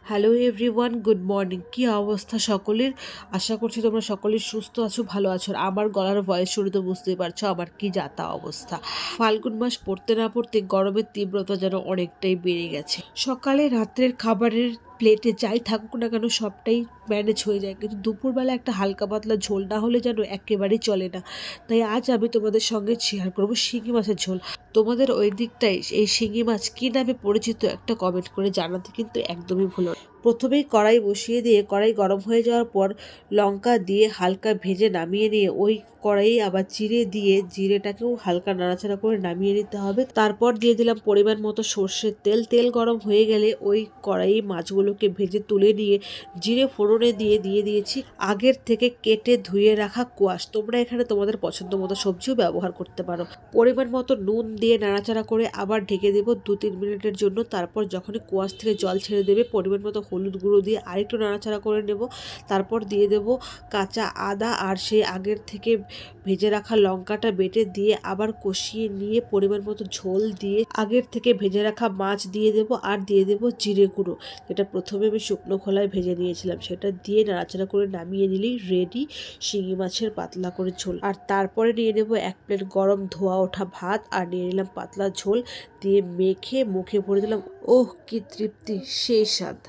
Hello everyone, good morning. কি অবস্থা সকলের? আশা করছি তোমরা সকলেই সুস্থ আছো, ভালো আছো। আর আমার গলার ভয়েস শুনে তো বুঝতেই পারছো আমার কি যাতা অবস্থা। ফাল্গুন মাস পড়তে না পড়তে গরমের তীব্রতা যেন অনেকটাই বেড়ে গেছে। সকালে রাত্রের খাবারের প্লেটে যাই থাকুক না কেন সবটাই ম্যানেজ হয়ে যায়, কিন্তু দুপুরবেলা একটা হালকা পাতলা ঝোল না হলে যেন একেবারেই চলে না। তাই আজ আমি তোমাদের সঙ্গে শেয়ার করবো শিঙি মাছের ঝোল। তোমাদের ওই দিকটায় এই শিঙি মাছ কী নামে পরিচিত একটা কমেন্ট করে জানাতে কিন্তু একদমই ভুলো না। প্রথমেই কড়াই বসিয়ে দিয়ে কড়াই গরম হয়ে যাওয়ার পর লঙ্কা দিয়ে হালকা ভেজে নামিয়ে নিয়ে ওই কড়াই আবার জিরে দিয়ে জিরেটাকেও হালকা নাড়াচাড়া করে নামিয়ে নিতে হবে। তারপর দিয়ে দিলাম পরিমাণ মতো সর্ষের তেল। তেল গরম হয়ে গেলে ওই কড়াই মাছগুলোকে ভেজে তুলে নিয়ে জিরে ফোড়নে দিয়ে দিয়েছি আগের থেকে কেটে ধুয়ে রাখা কোয়াশ। তোমরা এখানে তোমাদের পছন্দ মতো সবজিও ব্যবহার করতে পারো। পরিমাণ মতো নুন দিয়ে নাড়াচাড়া করে আবার ঢেকে দেবো 2-3 মিনিটের জন্য। তারপর যখনই কোয়াশ থেকে জল ছেড়ে দেবে পরিমাণ মতো হলুদ গুঁড়ো দিয়ে আরেকটু নাড়াচাড়া করে নেব। তারপর দিয়ে দেব কাঁচা আদা আর সেই আগের থেকে ভেজে রাখা লঙ্কাটা বেটে দিয়ে আবার কষিয়ে নিয়ে পরিমাণ মতো ঝোল দিয়ে আগের থেকে ভেজে রাখা মাছ দিয়ে দেব আর দিয়ে দেব জিরে গুঁড়ো, যেটা প্রথমে আমি শুকনো খোলায় ভেজে নিয়েছিলাম। সেটা দিয়ে নাড়াচাড়া করে নামিয়ে নিলেই রেডি শিঙি মাছের পাতলা করে ঝোল। আর তারপরে নিয়ে নেব 1 প্লেট গরম ধোয়া ওঠা ভাত আর নিয়ে নিলাম পাতলা ঝোল দিয়ে মেখে মুখে ভরে দিলাম। ওহ কি তৃপ্তি, সেই স্বাদ।